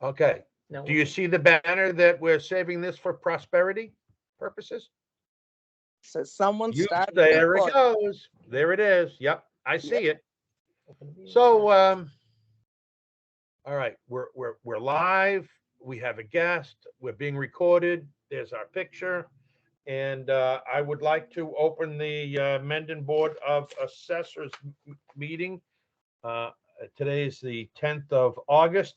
Okay. No, Do you see the banner that we're saving this for prosperity purposes? So someone started. There it recording. goes. There it is. Yep, I see it. open the meeting. So, all right, we're live. We have a guest. We're being recorded. There's our picture. And I would like to open the Mendon Board of Assessors meeting. Today is the 10th of August.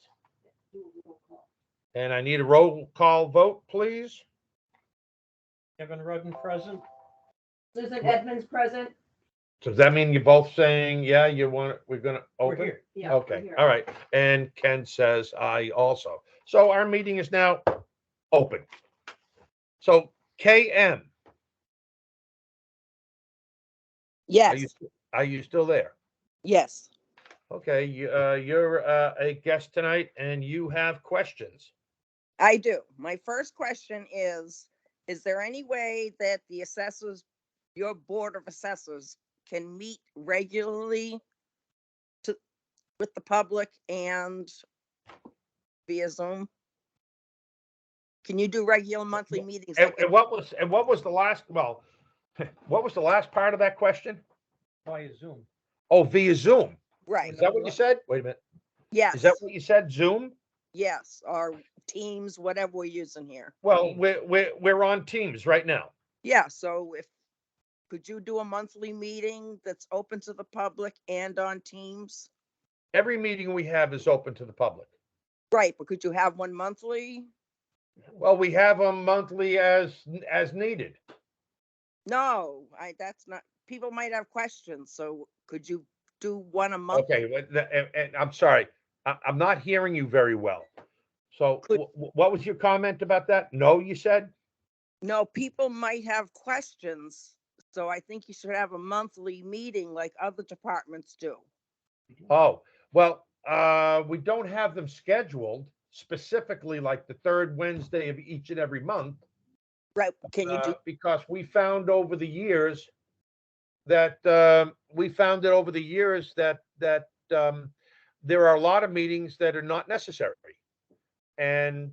And I need a roll call vote, please. Kevin Rudden present. Susan Edmonds present. So does that mean you're both saying, yeah, we're gonna We're open? here. Yeah. we're Okay, here. all right. And Ken says aye also. So our meeting is now open. So KM, Yes, are you still there? yes. Okay, you're a guest tonight and you have questions. I do. My first question is there any way that the assessors, your Board of Assessors, can meet regularly with the public and via Zoom? Can you do regular monthly meetings? And what was the last, well, what was the last part of that question? Via Zoom. Oh, via Zoom. Right, Is that what you said? Wait a minute. yes, Is that what you said? Zoom? yes, or Teams, whatever we're using here. Well, we're on Teams right now. Yeah, so could you do a monthly meeting that's open to the public and on Teams? Every meeting we have is open to the public. Right, but could you have one monthly? Well, we have them monthly as needed. No, that's not, people might have questions, so could you do one a month? Okay, and I'm sorry, I'm not hearing you very well. So Could- what was your comment about that? No, you said? No, people might have questions, so I think you should have a monthly meeting like other departments do. Oh, well, we don't have them scheduled specifically like the third Wednesday of each and every month. Right, can you do, Because we found over the years that there are a lot of meetings that are not necessary. And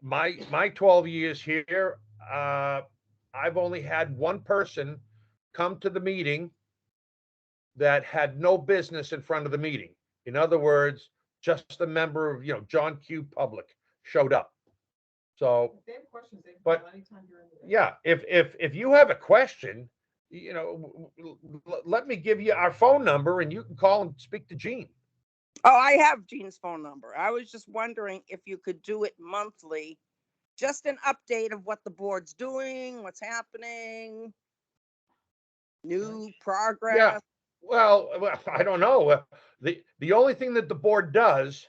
my 12 years here, I've only had one person come to the meeting that had no business in front of the meeting. In other words, just a member of, John Q. Public showed up. So, If they have questions, they can But- call anytime during the day. yeah, if you have a question, let me give you our phone number and you can call and speak to Gene. oh, I have Jean's phone number. I was just wondering if you could do it monthly. Just an update of what the board's doing, what's happening, new progress. Well, I don't know. The only thing that the board does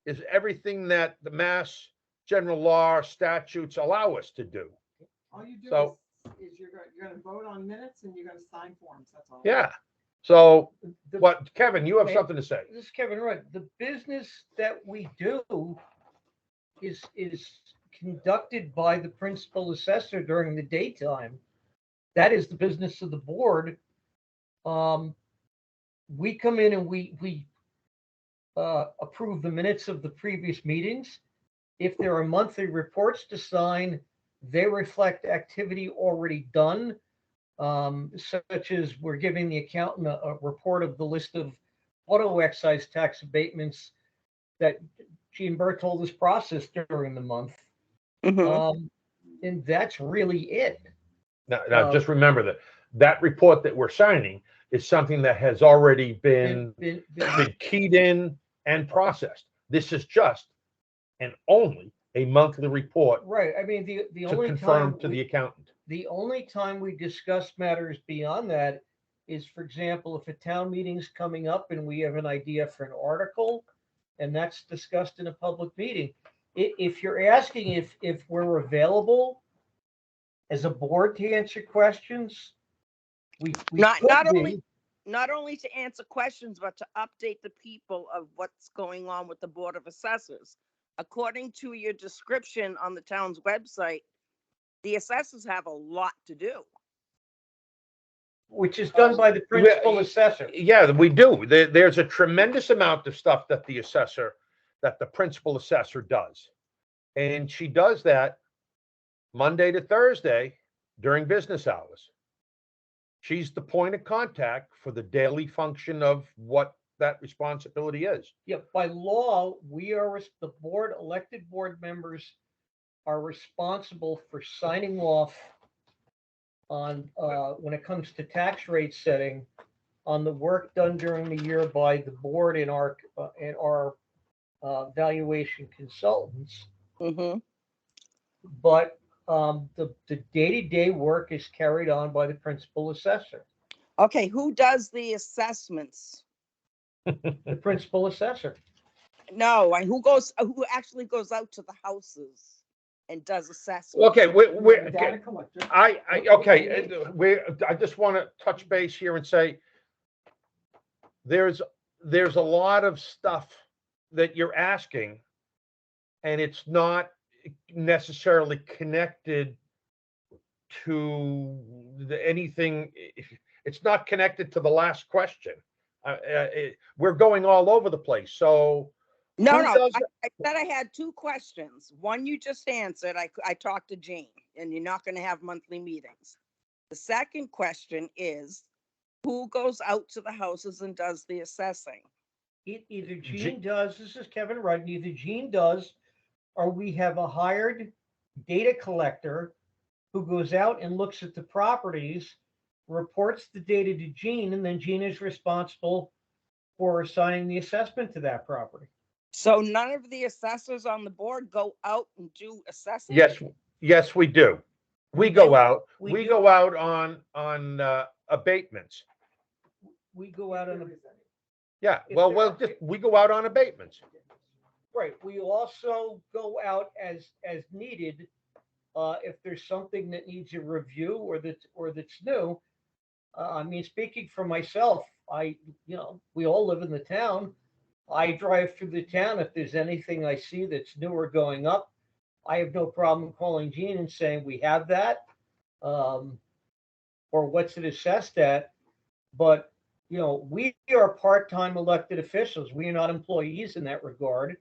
is everything that the Mass General Law statutes allow us to do. All you do So- is you're gonna vote on minutes and you're gonna sign forms, that's all. Yeah. So The- what, Kevin, you have Okay. something to say? This is Kevin Rudd. The business that we do is conducted by the principal assessor during the daytime. That is the business of the board. We come in and we approve the minutes of the previous meetings. If there are monthly reports to sign, they reflect activity already done, such as we're giving the accountant a report of the list of auto excise tax abatements that Gene Berthold has processed during the month. Mhm. And that's really it. Now just remember that report that we're signing is something that has already been keyed in and processed. This is just and only a monthly report Right. I mean, the to only confirm time to the accountant. the only time we discuss matters beyond that is, for example, if a town meeting's coming up and we have an idea for an article, and that's discussed in a public meeting. If you're asking if we're available as a board to answer questions, we Not could be. only not only to answer questions, but to update the people of what's going on with the Board of Assessors. According to your description on the town's website, the assessors have a lot to do. Which is done by the principal assessor. Yeah, we do. There's a tremendous amount of stuff that the assessor that the principal assessor does. And she does that Monday to Thursday during business hours. She's the point of contact for the daily function of what that responsibility is. Yeah, by law, the board, elected board members are responsible for signing off on, when it comes to tax rate setting, on the work done during the year by the board and our valuation consultants. Mm-hmm. But the day-to-day work is carried on by the principal assessor. Okay, who does the assessments? The principal assessor. No, who actually goes out to the houses and does assessments? Okay, we're, Data collector. I just want to touch base here and say, there's a lot of stuff that you're asking, and it's not necessarily connected to anything. It's not connected to the last question. We're going all over the place. So No, who no, does I said I had two questions. One you just answered. I talked to Jane, and you're not going to have monthly meetings. The second question is, who goes out to the houses and does the assessing? Either Gene does, this is Kevin Rudd, either Gene does, or we have a hired data collector who goes out and looks at the properties, reports the data to Gene, and then Gene is responsible for assigning the assessment to that property. So none of the assessors on the board go out and do assessing? Yes, we do. We go out. We go out on abatements. We go out on Yeah, If well, there are- we go out on abatements. right. We also go out as needed. If there's something that needs a review or that's new. I mean, speaking for myself, we all live in the town. I drive through the town. If there's anything I see that's new or going up, I have no problem calling Gene and saying, we have that. Or what's it assessed at? But, we are part-time elected officials. We are not employees in that regard.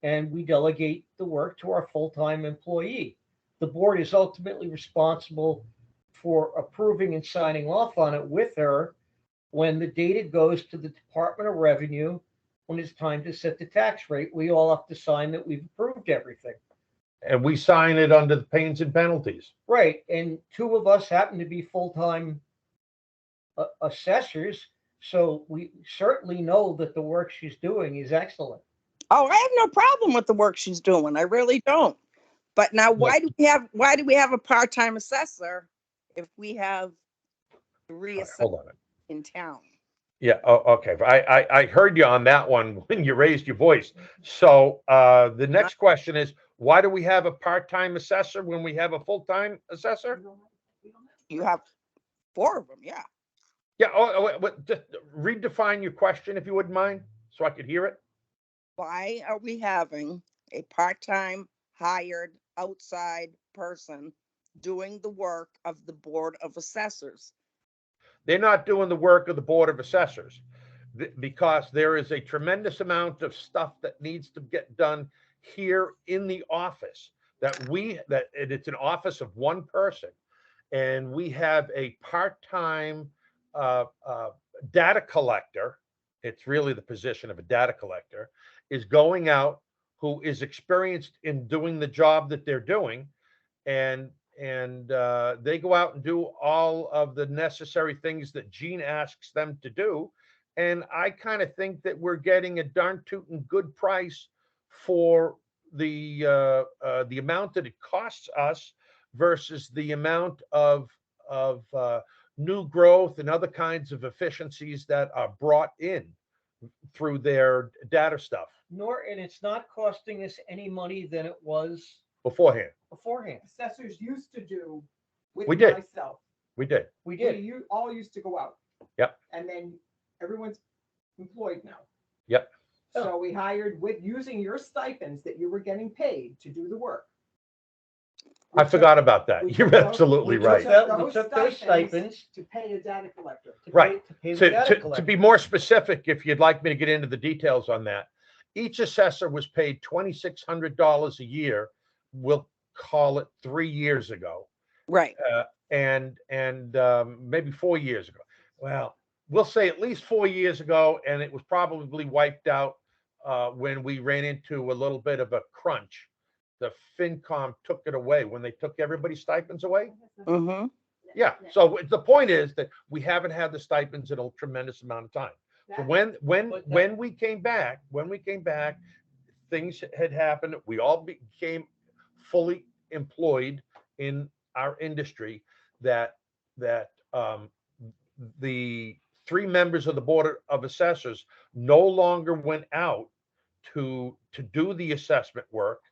And we delegate the work to our full-time employee. The board is ultimately responsible for approving and signing off on it with her when the data goes to the Department of Revenue. When it's time to set the tax rate, we all have to sign that we've approved everything. And we sign it under the pains and penalties. Right. And two of us happen to be full-time assessors. So we certainly know that the work she's doing is excellent. Oh, I have no problem with the work she's doing. I really don't. But now why do we have a part-time assessor if we have three assessors Hold on. in town? Yeah, okay. I heard you on that one when you raised your voice. So the next question is, why do we have a part-time assessor when we have a full-time assessor? You have four of them, yeah. Yeah, just redefine your question if you wouldn't mind, so I could hear it. Why are we having a part-time hired outside person doing the work of the Board of Assessors? They're not doing the work of the Board of Assessors because there is a tremendous amount of stuff that needs to get done here in the office it's an office of one person, and we have a part-time data collector. It's really the position of a data collector is going out, who is experienced in doing the job that they're doing, and they go out and do all of the necessary things that Gene asks them to do. And I kind of think that we're getting a darn tootin' good price for the amount that it costs us versus the amount of new growth and other kinds of efficiencies that are brought in through their data stuff. And it's not costing us any money than it was beforehand. Assessors used to do with We did. myself. We did. You all used to go out. Yep. And then everyone's employed now. Yep. So we hired using your stipends that you were getting paid to do the work. I forgot about that. You're absolutely right. We took those stipends to pay a data collector. Right. To pay the data To collector. be more specific, if you'd like me to get into the details on that, each assessor was paid $2,600 a year. We'll call it 3 years ago. Right. And maybe 4 years ago. Well, we'll say at least 4 years ago, and it was probably wiped out when we ran into a little bit of a crunch. The FinCom took it away when they took everybody's stipends away. Mm-hmm. Yeah. So the point is that we haven't had the stipends in a tremendous amount of time. So when we came back, things had happened. We all became fully employed in our industry. That the 3 members of the Board of Assessors no longer went out to do the assessment work.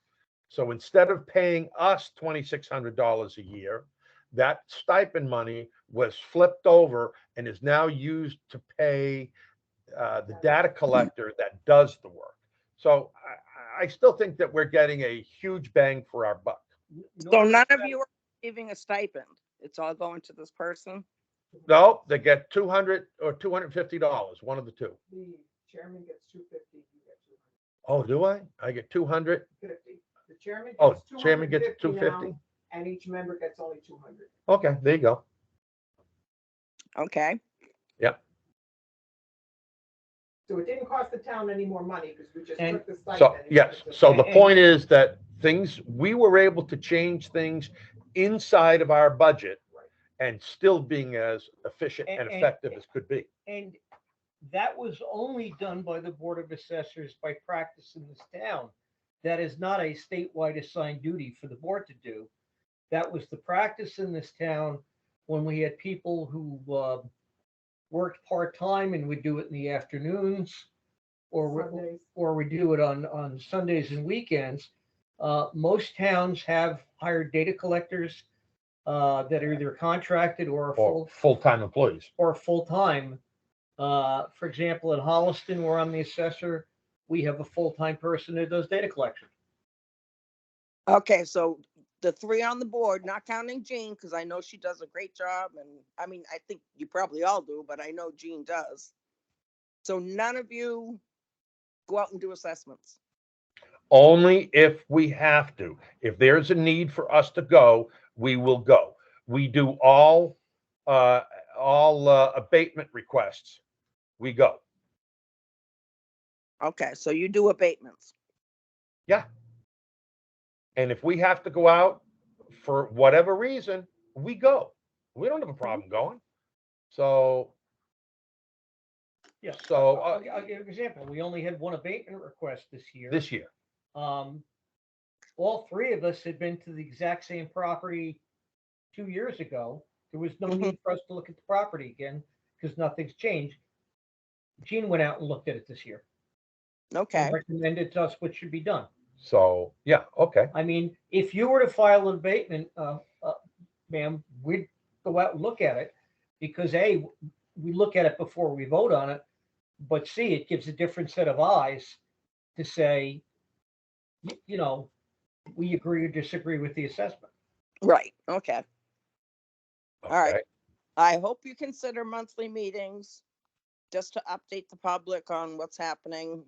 So instead of paying us $2,600 a year, that stipend money was flipped over and is now used to pay the data collector that does the work. So I still think that we're getting a huge bang for our buck. So none of you are receiving a stipend. It's all going to this person? No, they get $200 or $250, one of the two. The chairman gets 250, you get 250. Oh, do I? I get 200. The chairman Oh, gets chairman gets 250 250. now, and each member gets only 200. Okay, there you go. Okay. So it didn't cost the town any more money because we just And took the stipend. So, yes, so the And- point is that we were able to change things inside of our budget and still being as efficient and And- effective as could be. And that was only done by the Board of Assessors by practice in this town. That is not a statewide assigned duty for the board to do. That was the practice in this town when we had people who worked part-time and would do it in the afternoons, Sundays. or we do it on Sundays and weekends. Most towns have hired data collectors that are either contracted or Or full-time employees. full-time. For example, in Holliston, where I'm the assessor, we have a full-time person that does data collection. Okay, so the 3 on the board, not counting Jean, because I know she does a great job. And I mean, I think you probably all do, but I know Jean does. So none of you go out and do assessments. Only if we have to. If there's a need for us to go, we will go. We do all abatement requests. We go. Okay, so you do abatements. Yeah. And if we have to go out for whatever reason, we go. We don't have a problem going. So, Yeah. So, I'll give you an example. We only had one abatement request this year. this year, All 3 of us had been to the exact same property 2 years ago. There was no need for us to look at the property again because nothing's changed. Gene went out and looked at it this year. Okay. And recommended to us what should be done. so yeah, okay. I mean, if you were to file an abatement, ma'am, we'd go out and look at it because A, we look at it before we vote on it, but C, it gives a different set of eyes to say, we agree or disagree with the assessment. Right. Okay. All right. Okay. I hope you consider monthly meetings just to update the public on what's happening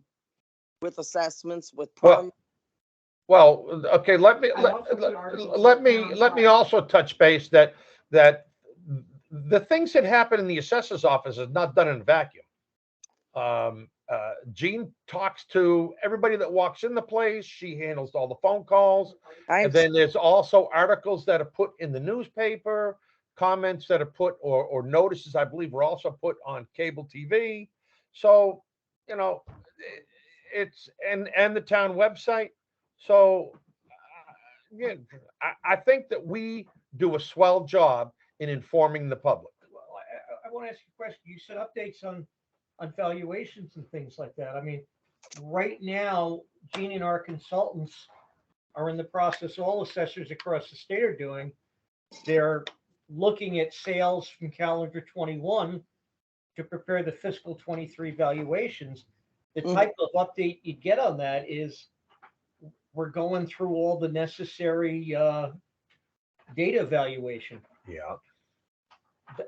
with assessments, with Well, Well, okay, let me I also put articles in let the me town let me crier. also touch base that the things that happen in the assessor's office is not done in a vacuum. Jean talks to everybody that walks in the place. She handles all the phone calls. And then there's also articles that are put in the newspaper, comments that are put, or notices, I believe, were also put on cable TV. So, it's and the town website. So, yeah, I think that we do a swell job in informing the public. Well, I want to ask you a question. You said updates on valuations and things like that. I mean, right now, Gene and our consultants are in the process, all assessors across the state are doing. They're looking at sales from calendar 21 to prepare the fiscal 23 valuations. The type of update you get on that is we're going through all the necessary data evaluation. Yeah.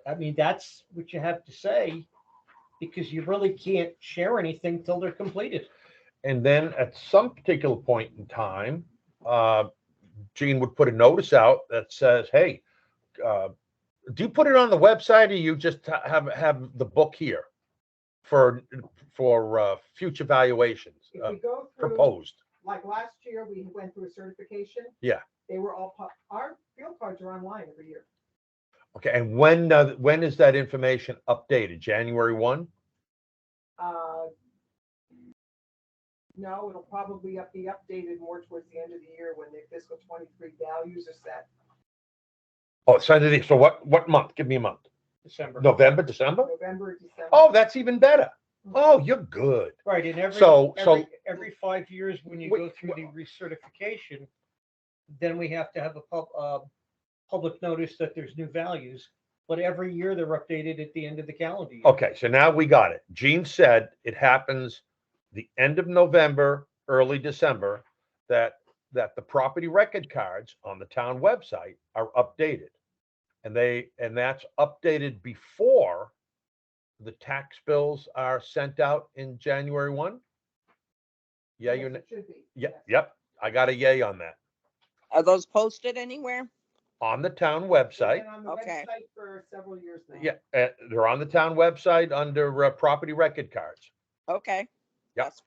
I mean, that's what you have to say because you really can't share anything till they're completed. And then at some particular point in time, Gene would put a notice out that says, hey, do you put it on the website or you just have the book here for future valuations If we go through, proposed? like last year, we went through a certification. Yeah. They were all, our field cards are online every year. Okay, and when is that information updated? January 1? No, it'll probably be updated more towards the end of the year when the fiscal 23 values are set. Oh, so what month? Give me a month. December. November, December? November, December. Oh, that's even better. Oh, you're good. Right, and So- every 5 years when you Wait, go through the recertification, then we have to have a public notice that there's new values. But every year they're updated at the end of the calendar year. Okay, so now we got it. Gene said it happens the end of November, early December, that the property record cards on the town website are updated. And that's updated before the tax bills are sent out in January 1? Yeah, Yes, it should be. yeah, Yes. yep. I got a yay on that. Are those posted anywhere? On the town They've website. been on the Okay. website for several years now. Yeah, they're on the town website under property record cards. Okay. Yep. That's-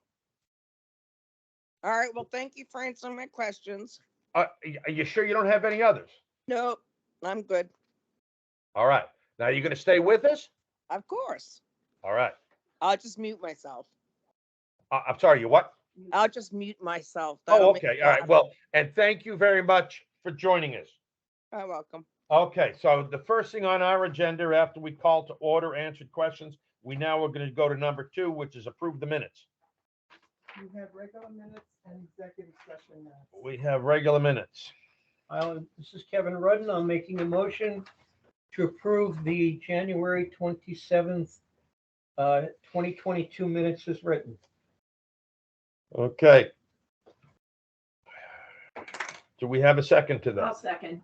All right, well, thank you for answering my questions. Are you sure you don't have any others? Nope, I'm good. All right. Now you're going to stay with us? Of course. All right. I'll just mute myself. I'm sorry, you what? I'll just mute myself. Oh, That'll make okay. it All right. better. Well, and thank you very much for joining us. You're welcome. Okay, so the first thing on our agenda after we call to order answered questions, we now are going to go to number 2, which is approve the minutes. You have regular minutes and executive session minutes. We have regular minutes. This is Kevin Rudden. I'm making a motion to approve the January 27th, 2022 minutes as written. Okay. Do we have a second to that? I'll second.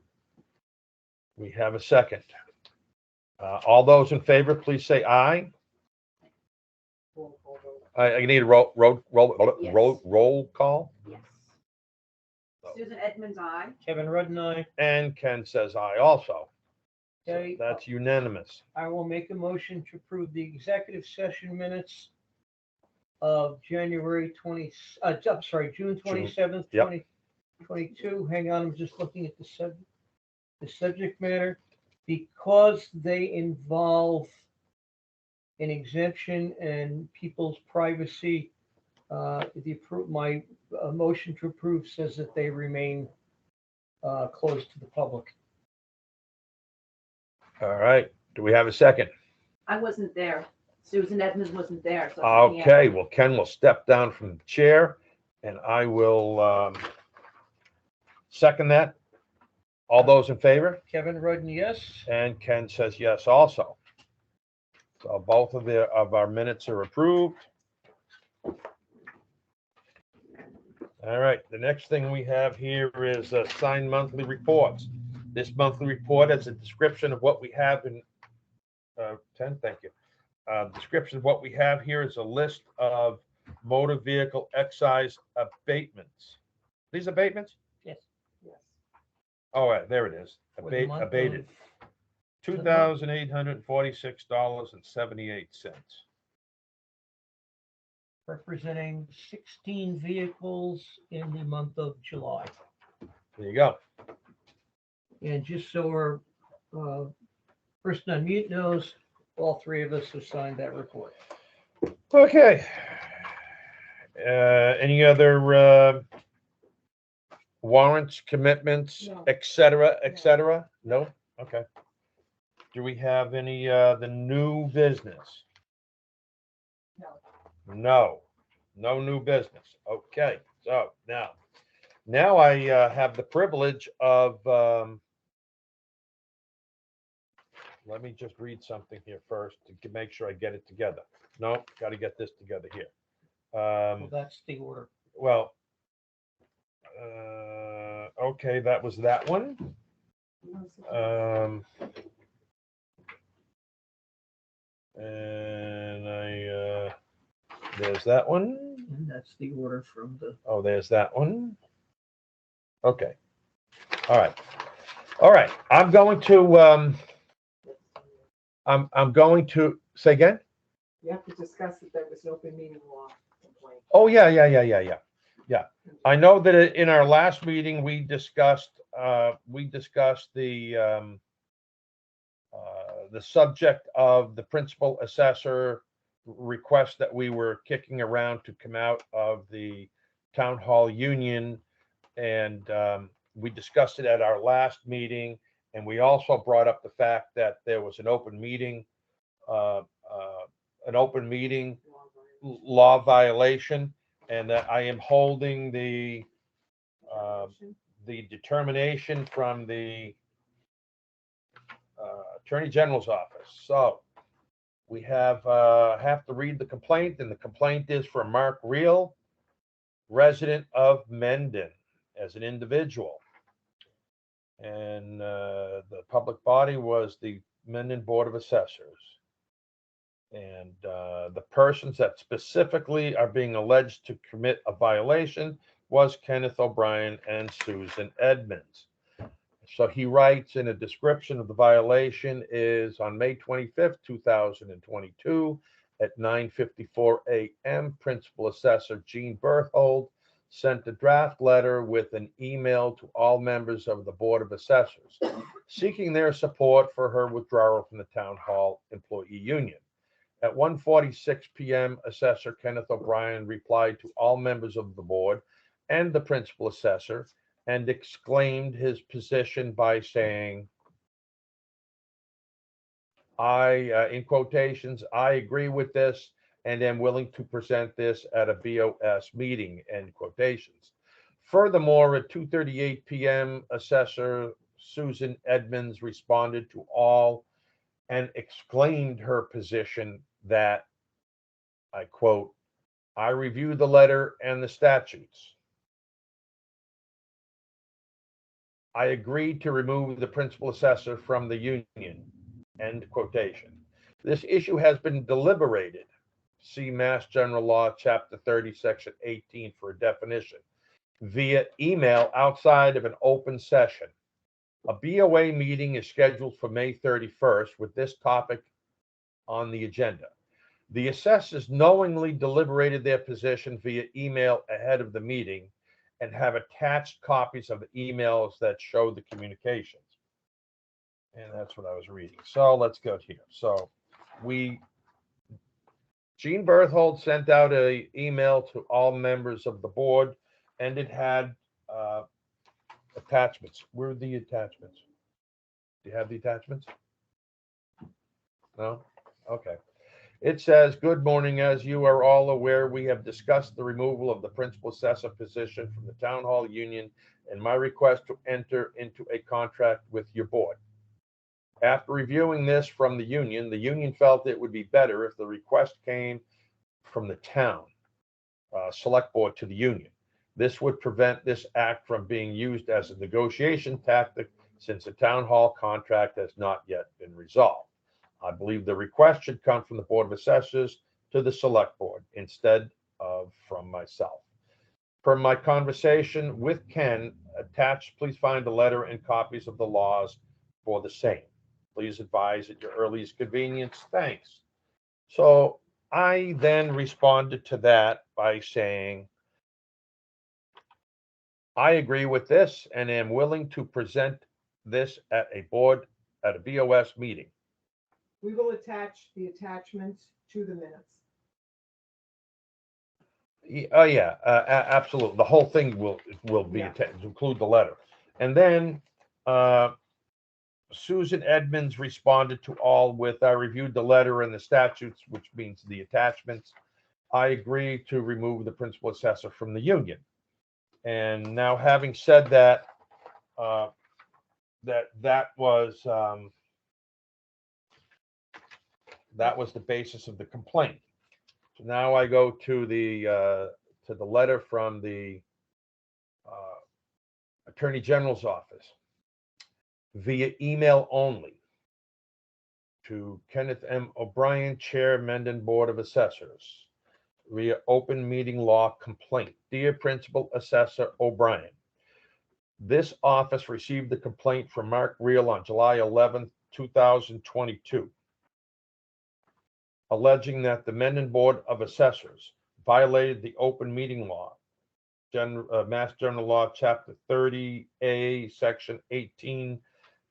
We have a second. All those in favor, please say aye. Roll call vote. I need a Yes. roll call. Yes. Susan Edmonds, aye. Kevin Rudden, aye. And Ken says aye also. So Okay. that's unanimous. I will make a motion to approve the executive session minutes of January 20, I'm sorry, June 27th, Yep. 2022. Hang on, I'm just looking at the subject matter. Because they involve an exemption and people's privacy, my motion to approve says that they remain closed to the public. All right. Do we have a second? I wasn't there. Susan Edmonds wasn't there. So I can't- Okay, well, Ken will step down from the chair and I will second that. All those in favor? Kevin Rudden, yes. And Ken says yes also. So both of our minutes are approved. All right, the next thing we have here is signed monthly reports. This monthly report has a description of what we have in 10, thank you. Description of what we have here is a list of motor vehicle excise abatements. These abatements? Yes. Yes. Oh, right, there it is. For the month of- Abated. $2,846.78. Representing 16 vehicles in the month of July. There you go. And just so our person on mute knows, all three of us have signed that report. Okay. Any other warrants, commitments, No. et cetera? No? Okay. Do we have any the new business? No. No new business. Okay, so now I have the privilege of let me just read something here first to make sure I get it together. No, got to get this together here. Well, that's the order. Well, okay, that was that one. And there's that one. And that's the order from the, Oh, there's that one. Okay. All right. All right. I'm going to, I'm going to say again. You have to discuss that there was an open meeting law complaint. Oh, yeah. Yeah. I know that in our last meeting, we discussed the subject of the principal assessor request that we were kicking around to come out of the town hall union. And we discussed it at our last meeting. And we also brought up the fact that there was an open meeting law violation, and that I am holding the determination from the Attorney General's office. So we have to read the complaint, and the complaint is for Mark Reel, resident of Mendon, as an individual. And the public body was the Mendon Board of Assessors. And the persons that specifically are being alleged to commit a violation was Kenneth O'Brien and Susan Edmonds. So he writes in a description of the violation is on May 25th, 2022 at 9:54 a.m. Principal Assessor Gene Berthold sent a draft letter with an email to all members of the Board of Assessors seeking their support for her withdrawal from the Town Hall Employee Union. At 1:46 p.m., Assessor Kenneth O'Brien replied to all members of the board and the principal assessor and exclaimed his position by saying, in quotations, I agree with this and am willing to present this at a BOS meeting, end quotations. Furthermore, at 2:38 p.m., Assessor Susan Edmonds responded to all and exclaimed her position that, I quote, I reviewed the letter and the statutes. I agreed to remove the principal assessor from the union, end quotation. This issue has been deliberated. See Mass General Law, Chapter 30, Section 18 for a definition, via email outside of an open session. A BOA meeting is scheduled for May 31st with this topic on the agenda. The assessors knowingly deliberated their position via email ahead of the meeting and have attached copies of the emails that show the communications. And that's what I was reading. So let's go here. So Gene Berthold sent out an email to all members of the board, and it had attachments. Where are the attachments? Do you have the attachments? No? Okay. It says, good morning. As you are all aware, we have discussed the removal of the principal assessor position from the town hall union and my request to enter into a contract with your board. After reviewing this from the union felt it would be better if the request came from the town select board to the union. This would prevent this act from being used as a negotiation tactic since the town hall contract has not yet been resolved. I believe the request should come from the Board of Assessors to the Select Board instead of from myself. From my conversation with Ken, attached, please find a letter and copies of the laws for the same. Please advise at your earliest convenience. Thanks. So I then responded to that by saying, I agree with this and am willing to present this at a BOS meeting. We will attach the attachments to the minutes. Oh yeah, absolutely. The whole thing will be attached, include the letter. And then Susan Edmonds responded to all with, I reviewed the letter and the statutes, which means the attachments. I agree to remove the principal assessor from the union. And now, having said that, that was the basis of the complaint. So now I go to the letter from the Attorney General's office via email only to Kenneth M. O'Brien, Chair, Mendon Board of Assessors. via open meeting law complaint. Dear Principal Assessor O'Brien, this office received the complaint from Mark Reel on July 11th, 2022, alleging that the Mendon Board of Assessors violated the open meeting law, Mass General Law, Chapter 30A, Section 18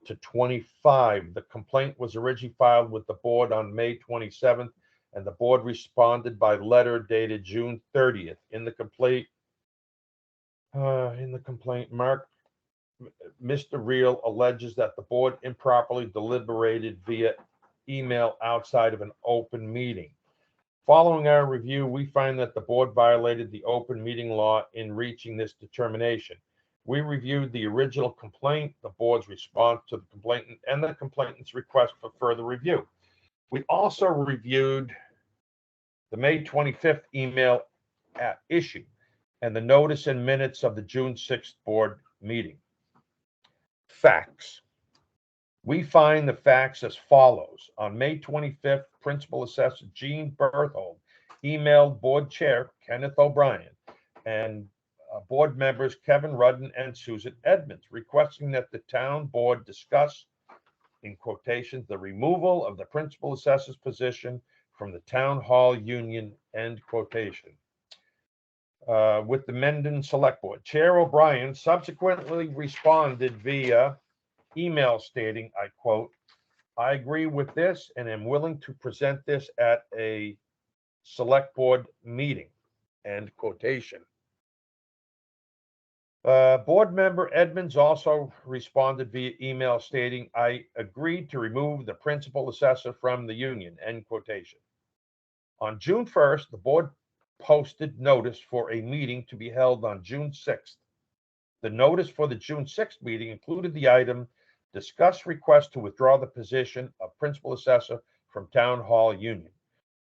to 25. The complaint was originally filed with the board on May 27th, and the board responded by letter dated June 30th. In the complaint, Mr. Reel alleges that the board improperly deliberated via email outside of an open meeting. Following our review, we find that the board violated the open meeting law in reaching this determination. We reviewed the original complaint, the board's response to the complainant, and the complainant's request for further review. We also reviewed the May 25th email at issue and the notice and minutes of the June 6th board meeting. Facts. We find the facts as follows. On May 25th, Principal Assessor Gene Berthold emailed Board Chair Kenneth O'Brien and board members Kevin Rudden and Susan Edmonds, requesting that the town board discuss, in quotations, the removal of the Principal Assessor's position from the Town Hall Union, end quotation. With the Mendon Select Board. Chair O'Brien subsequently responded via email stating, I quote, I agree with this and am willing to present this at a select board meeting, end quotation. Board member Edmonds also responded via email stating, I agreed to remove the principal assessor from the union, end quotation. On June 1st, the board posted notice for a meeting to be held on June 6th. The notice for the June 6th meeting included the item, discuss request to withdraw the position of principal assessor from Town Hall Union.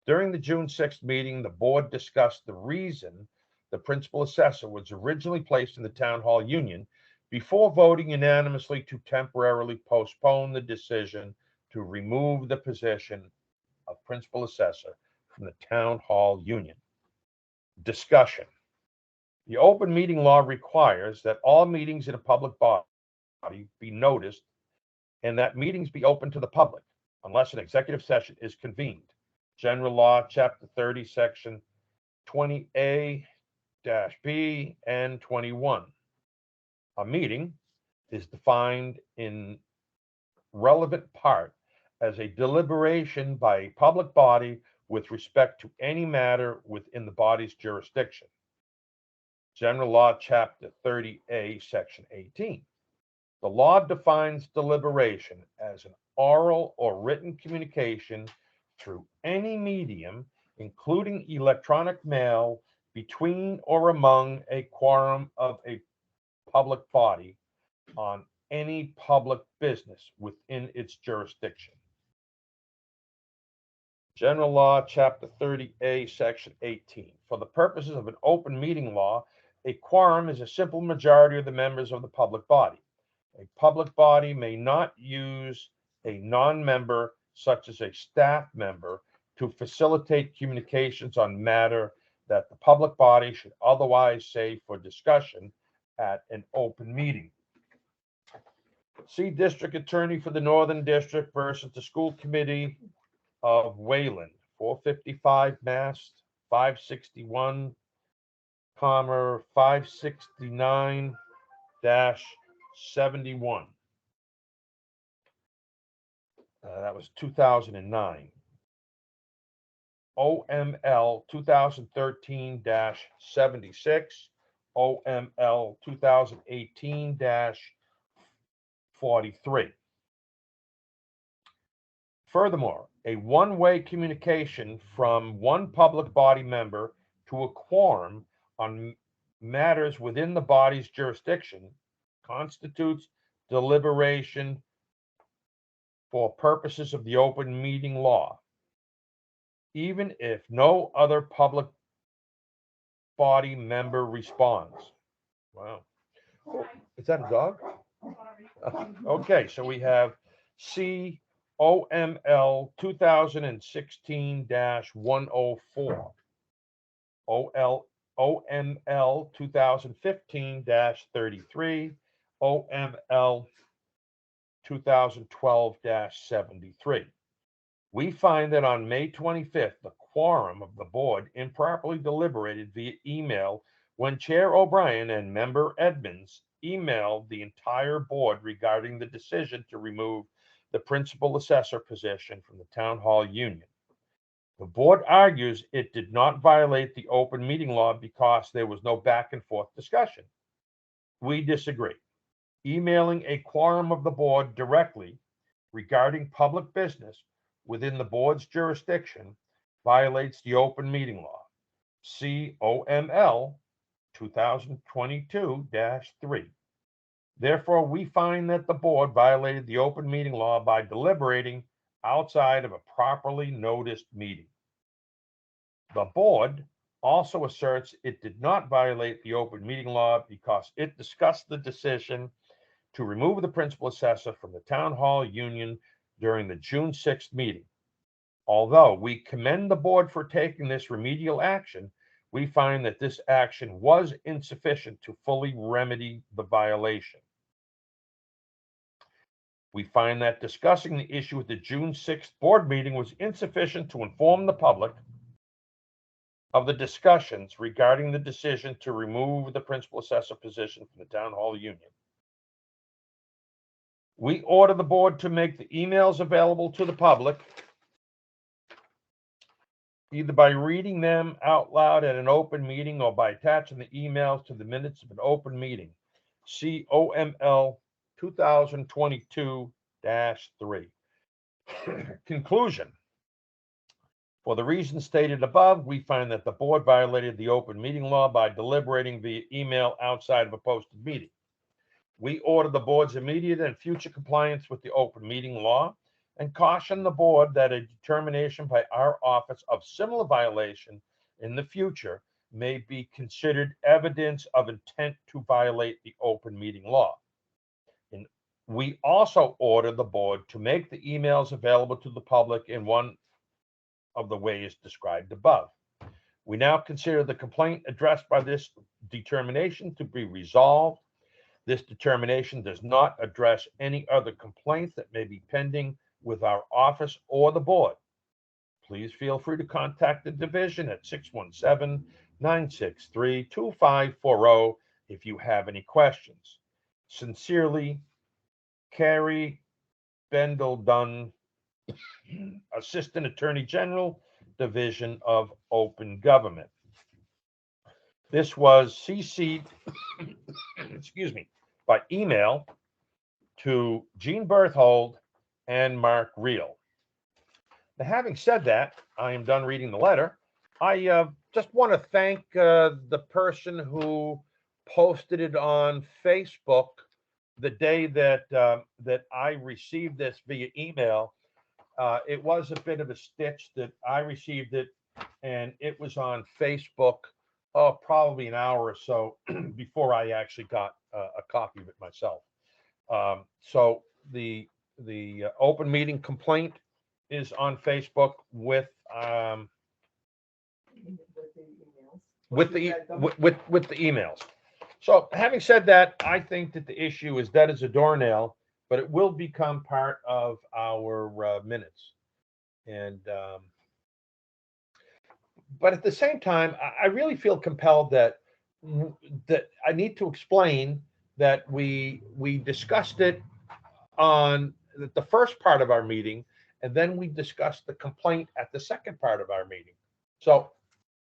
During the June 6th meeting, the board discussed the reason the principal assessor was originally placed in the Town Hall Union before voting unanimously to temporarily postpone the decision to remove the position of principal assessor from the Town Hall Union. Discussion. The open meeting law requires that all meetings in a public body be noticed and that meetings be open to the public unless an executive session is convened. General Law, Chapter 30, Section 20A-B and 21. A meeting is defined in relevant part as a deliberation by a public body with respect to any matter within the body's jurisdiction. General Law, Chapter 30A, Section 18. The law defines deliberation as an oral or written communication through any medium, including electronic mail, between or among a quorum of a public body on any public business within its jurisdiction. General Law, Chapter 30A, Section 18. For the purposes of an open meeting law, a quorum is a simple majority of the members of the public body. A public body may not use a non-member, such as a staff member, to facilitate communications on matter that the public body should otherwise save for discussion at an open meeting. See District Attorney for the Northern District versus the School Committee of Wayland, 455 Mass, 561, 569-71. That was 2009. OML 2013-76, OML 2018-43. Furthermore, a one-way communication from one public body member to a quorum on matters within the body's jurisdiction constitutes deliberation for purposes of the open meeting law, even if no other public body member responds. Wow. Oh, is that a dog? Okay, so we have C OML 2016-104. OML 2015-33, OML 2012-73. We find that on May 25th, the quorum of the board improperly deliberated via email when Chair O'Brien and Member Edmonds emailed the entire board regarding the decision to remove the principal assessor position from the Town Hall Union. The board argues it did not violate the open meeting law because there was no back and forth discussion. We disagree. Emailing a quorum of the board directly regarding public business within the board's jurisdiction violates the open meeting law. See OML 2022-3. Therefore, we find that the board violated the open meeting law by deliberating outside of a properly noticed meeting. The board also asserts it did not violate the open meeting law because it discussed the decision to remove the principal assessor from the Town Hall Union during the June 6th meeting. Although we commend the board for taking this remedial action, we find that this action was insufficient to fully remedy the violation. We find that discussing the issue at the June 6th board meeting was insufficient to inform the public of the discussions regarding the decision to remove the principal assessor position from the Town Hall Union. We order the board to make the emails available to the public, either by reading them out loud at an open meeting or by attaching the emails to the minutes of an open meeting. See OML 2022-3. Conclusion. For the reasons stated above, we find that the board violated the open meeting law by deliberating via email outside of a posted meeting. We order the board's immediate and future compliance with the open meeting law and caution the board that a determination by our office of similar violation in the future may be considered evidence of intent to violate the open meeting law. And we also order the board to make the emails available to the public in one of the ways described above. We now consider the complaint addressed by this determination to be resolved. This determination does not address any other complaints that may be pending with our office or the board. Please feel free to contact the division at 617-963-2540 if you have any questions. Sincerely, Carrie Bendel-Dunn, Assistant Attorney General, Division of Open Government. This was CC'd, excuse me, by email to Jean Berthold and Mark Reel. Now, having said that, I am done reading the letter. I just want to thank the person who posted it on Facebook the day that that I received this via email. It was a bit of a stitch that I received it, and it was on Facebook, probably an hour or so before I actually got a copy of it myself. So the open meeting complaint is on Facebook with the emails. So having said that, I think that the issue is dead as a doornail, but it will become part of our minutes. And but at the same time, I really feel compelled that I need to explain that we discussed it on the first part of our meeting, and then we discussed the complaint at the second part of our meeting. So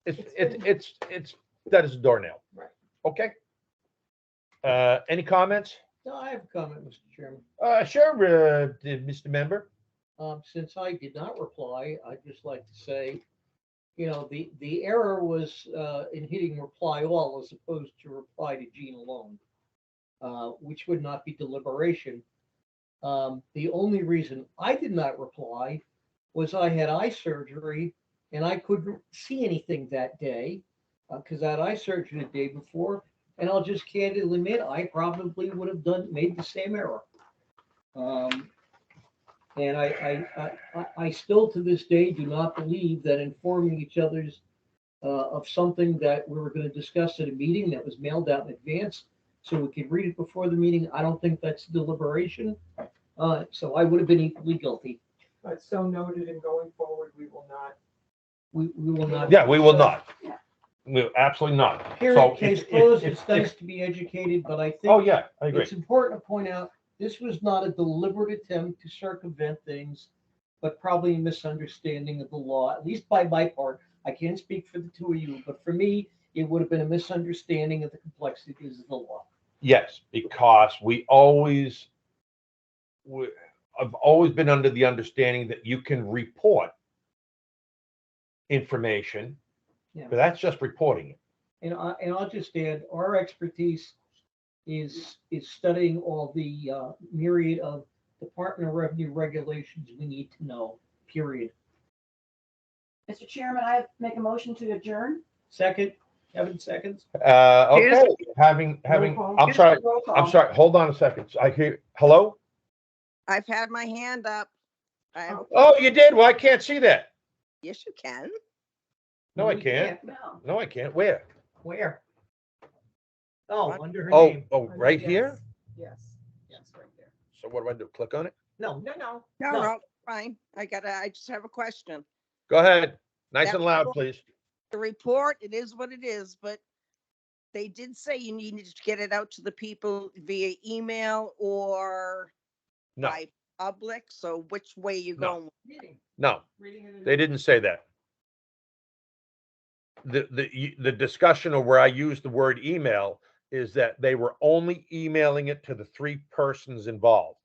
it's that is a doornail. Right. Okay. Any comments? No, I have a comment, Mr. Chairman. Sure, Mr. Member. Since I did not reply, I'd just like to say, you know, the error was in hitting reply all as opposed to reply to Jean alone, which would not be deliberation. The only reason I did not reply was I had eye surgery and I couldn't see anything that day because I had eye surgery the day before. And I'll just candidly admit, I probably would have made the same error. And I still to this day do not believe that informing each other's of something that we were going to discuss at a meeting that was mailed out in advance, so we could read it before the meeting. I don't think that's deliberation. So I would have been equally guilty. But so noted, and going forward, we will not. We will not. Yeah, we will not. Yeah. No, absolutely not. So Period, case it's- closed. it's- It's nice to be educated, but I Oh, think yeah, I agree. it's important to point out, this was not a deliberate attempt to circumvent things, but probably a misunderstanding of the law, at least by my part. I can't speak for the two of you, but for me, it would have been a misunderstanding of the complexities of the law. Yes, because I've always been under the understanding that you can report information, Yeah. but that's just reporting it. And I'll just add, our expertise is studying all the myriad of Department of Revenue regulations we need to know, period. Mr. Chairman, I make a motion to adjourn. Second, Kevin seconds. Okay, having, Roll call. I'm sorry, Roll I'm call. sorry, hold on a second. I hear, hello? I've had my hand up. Oh, you did? Well, I can't see that. Yes, you can. No, I we can't. No. No, I can't. Where? Where? Oh, What? under her Oh, name. right here? Yes, yes, right there. So what do I do? Click on it? No, No, No. no, fine. I just have a question. Go ahead. Nice That and loud, report- please. The report, it is what it is, but they did say you needed to get it out to the people via email or No, by public. So which way you No. going? Reading, no, reading it. they didn't say that. The discussion of where I used the word email is that they were only emailing it to the three persons involved.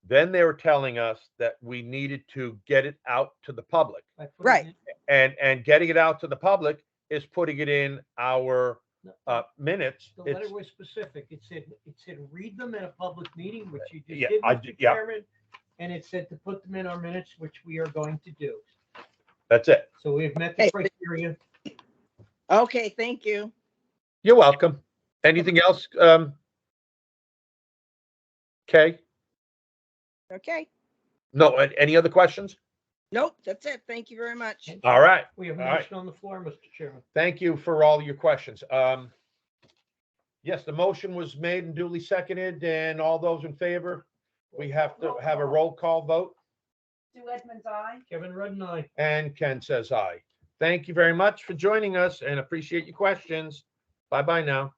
Then they were telling us that we needed to get it out to the public. I put it Right. in- And getting it out to the public is putting it in our no, minutes. The letter It's, was specific. It said read them in a public meeting, which you just Yeah, did, I Mr. did, yeah. Chairman. And it said to put them in our minutes, which we are going to do. that's it. So we have met the Hey. criteria. Okay, thank you. You're welcome. Anything else? Okay. Okay. No, any other questions? Nope, that's it. Thank you very much. All right. We have a All right. motion on the floor, Mr. Chairman. Thank you for all your questions. Yes, the motion was made and duly seconded, and all those in favor, we have to have a roll call vote, Sue Edmonds, aye. Kevin Rudd and I. and Ken says aye. Thank you very much for joining us and appreciate your questions. Bye-bye now.